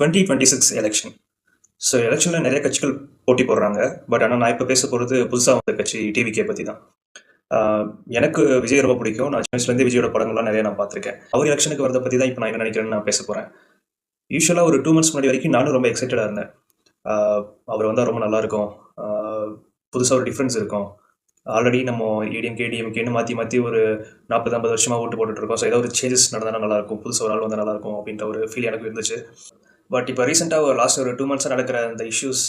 2026 election. So எலெக்ஷனில் நிறைய கட்சிகள் போட்டி போடுறாங்க. பட் ஆனால் நான் இப்போ பேச போகிறது புதுசாக வந்த கட்சி டிவிகே பற்றி தான். எனக்கு விஜய் ரொம்ப பிடிக்கும். நான் சின்ன வயசுலேருந்து விஜயோட படங்கள்லாம் நிறைய நான் பார்த்துருக்கேன். அவர் எலெக்ஷனுக்கு வரதை பற்றி தான் இப்போ நான் என்ன நினைக்கிறேன்னு நான் பேச போகிறேன். யூஸ்வலாக ஒரு 2 months முன்னாடி வரைக்கும் நானும் ரொம்ப எக்ஸைட்டடாக இருந்தேன். அவர் வந்தால் ரொம்ப நல்லாயிருக்கும், புதுசாக ஒரு டிஃப்ரென்ஸ் இருக்கும். ஆல்ரெடி நம்ம ஏடிஎம்கே டிஎம்கேன்னு மாற்றி ஒரு 40-50 வருஷமாக ஓட்டு போட்டுட்ருக்கோம். ஸோ ஏதாவது ஒரு சேஞ்சஸ் நடந்தால் நல்லாயிருக்கும், புதுசாக ஒரு ஆள் வந்தால் நல்லாயிருக்கும் அப்படின்ற ஒரு ஃபீல் எனக்கு இருந்துச்சு. பட் இப்போ ரீசெண்டாக ஒரு லாஸ்ட் ஒரு 2 months நடக்கிற அந்த இஷ்யூஸ்,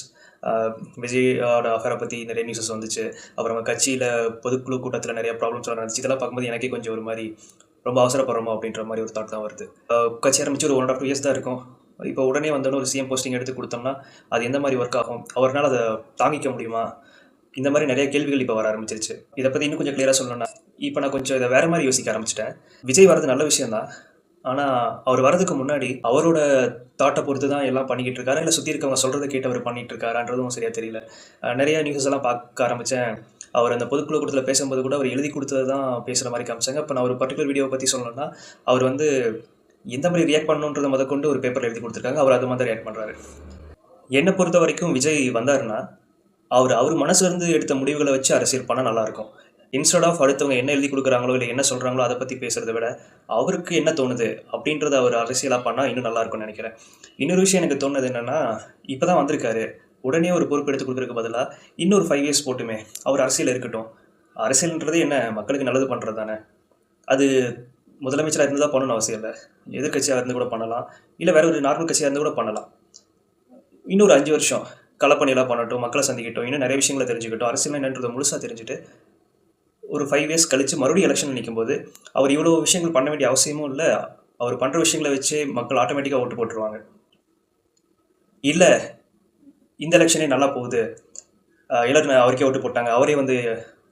விஜயோட அஃபேரை பற்றி நிறைய நியூஸஸ் வந்துச்சு. அப்புறம் கட்சியில் பொதுக்குழு கூட்டத்தில் நிறைய ப்ராப்ளம்ஸ் நடந்துச்சு. இதெல்லாம் பார்க்கும்போது எனக்கே கொஞ்சம் ஒரு மாதிரி ரொம்ப அவசரப்படுறோமோ அப்படின்ற மாதிரி ஒரு தாட் தான் வருது. கட்சி ஆரம்பிச்சு ஒரு 1.5-2 years தான் இருக்கும். இப்போ உடனே வந்தோன்னு ஒரு சிஎம் போஸ்டிங் எடுத்து கொடுத்தோம்னா அது எந்த மாதிரி ஒர்க் ஆகும், அவரால் அதை தாங்கிக்க முடியுமா, இந்த மாதிரி நிறைய கேள்விகள் இப்போ வர ஆரம்பிச்சிருச்சு. இதை பற்றி இன்னும் கொஞ்சம் கிளியராக சொல்லணும்னா, இப்போ நான் கொஞ்சம் இதை வேறு மாதிரி யோசிக்க ஆரம்பிச்சிட்டேன். விஜய் வரது நல்ல விஷயம்தான். ஆனால் அவர் வரதுக்கு முன்னாடி அவரோட தாட்டை பொறுத்து தான் எல்லாம் பண்ணிக்கிட்டு இருக்காரு, இல்லை சுற்றி இருக்கவங்க சொல்கிறத கேட்டு அவர் பண்ணிகிட்டு இருக்காருன்றதும் சரியாக தெரியல. நிறைய நியூஸஸ் எல்லாம் பார்க்க ஆரம்பித்தேன். அவர் அந்த பொதுக்குழு கூட்டத்தில் பேசும்போது கூட அவர் எழுதி கொடுத்தது தான் பேசுகிற மாதிரி காமிச்சாங்க. இப்போ நான் ஒரு பர்டிகுலர் வீடியோவை பற்றி சொல்லணும்னா, அவர் எந்த மாதிரி ரியாக்ட் பண்ணணுன்றதை முதற்கொண்டு ஒரு பேப்பரில் எழுதி கொடுத்துருக்காங்க. அவர் அது மாதிரி ரியாக்ட் பண்ணுறாரு. என்னை பொறுத்த வரைக்கும் விஜய் வந்தாருன்னா அவர் மனசுலேருந்து எடுத்த முடிவுகளை வச்சு அரசியல் பண்ணால் நல்லாயிருக்கும். இன்ஸ்டெட் ஆஃப் அடுத்தவங்க என்ன எழுதி கொடுக்குறாங்களோ இல்லை என்ன சொல்கிறாங்களோ அதை பற்றி பேசுகிறத விட அவருக்கு என்ன தோணுது அப்படின்றத அவர் அரசியலாக பண்ணால் இன்னும் நல்லாயிருக்கும்னு நினைக்கிறேன். இன்னொரு விஷயம் எனக்கு தோணுது என்னென்னா, இப்போ தான் வந்திருக்காரு, உடனே ஒரு பொறுப்பு எடுத்து கொடுக்குறதுக்கு பதிலாக இன்னொரு 5 years போட்டுமே, அவர் அரசியல் இருக்கட்டும். அரசியல்ன்றது என்ன, மக்களுக்கு நல்லது பண்ணுறது தானே. அது முதலமைச்சராக இருந்து தான் பண்ணணும்னு அவசியம் இல்லை. எதிர்கட்சியாக இருந்து கூட பண்ணலாம், இல்லை வேறு ஒரு நார்மல் கட்சியாக இருந்து கூட பண்ணலாம். இன்னொரு 5 வருஷம் களப்பணியெல்லாம் பண்ணட்டும், மக்களை சந்திக்கட்டும், இன்னும் நிறைய விஷயங்களை தெரிஞ்சுக்கிட்டோம், அரசியல் என்னன்றதை முழுசாக தெரிஞ்சுட்டு ஒரு 5 years கழித்து மறுபடியும் எலெக்ஷன் நிற்கும்போது அவர் இவ்வளோ விஷயங்கள் பண்ண வேண்டிய அவசியமும் இல்லை. அவர் பண்ணுற விஷயங்களை வச்சு மக்கள் ஆட்டோமேட்டிக்காக ஓட்டு போட்டுருவாங்க. இல்லை இந்த எலெக்ஷனே நல்லா போகுது, எல்லாரும் அவருக்கே ஓட்டு போட்டாங்க, அவரே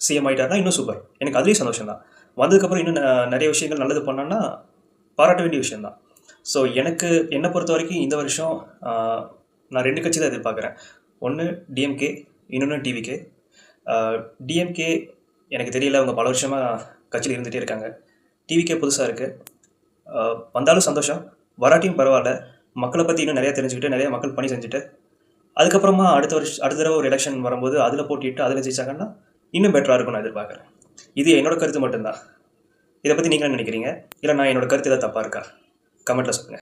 சிஎம் ஆகிட்டாருன்னா இன்னும் சூப்பர். எனக்கு அதுலேயும் சந்தோஷம் தான். வந்ததுக்கப்புறம் இன்னும் நிறைய விஷயங்கள் நல்லது பண்ணோன்னா பாராட்ட வேண்டிய விஷயந்தான். ஸோ என்னை பொறுத்த வரைக்கும் இந்த வருஷம் நான் 2 கட்சி தான் எதிர்பார்க்குறேன். ஒன்று டிஎம்கே, இன்னொன்று டிவிகே. டிஎம்கே எனக்கு தெரியல, அவங்க பல வருஷமாக கட்சியில் இருந்துகிட்டே இருக்காங்க. டிவிகே புதுசாக இருக்குது, வந்தாலும் சந்தோஷம், வராட்டியும் பரவாயில்ல. மக்களை பற்றி இன்னும் நிறையா தெரிஞ்சுக்கிட்டு நிறையா மக்கள் பணி செஞ்சுட்டு அதுக்கப்புறமா அடுத்த தடவை ஒரு எலெக்ஷன் வரும்போது அதில் போட்டிட்டு அதில் ஜெயிச்சாங்கன்னா இன்னும் பெட்டராக இருக்கும் நான் எதிர்பார்க்குறேன். இது என்னோட கருத்து மட்டும்தான். இதை பற்றி நீங்கள் என்ன நினைக்கிறீங்க? இல்லை நான் என்னோட கருத்து ஏதாவது தப்பாக இருக்கா? கமெண்ட்டில் சொல்லுங்கள்.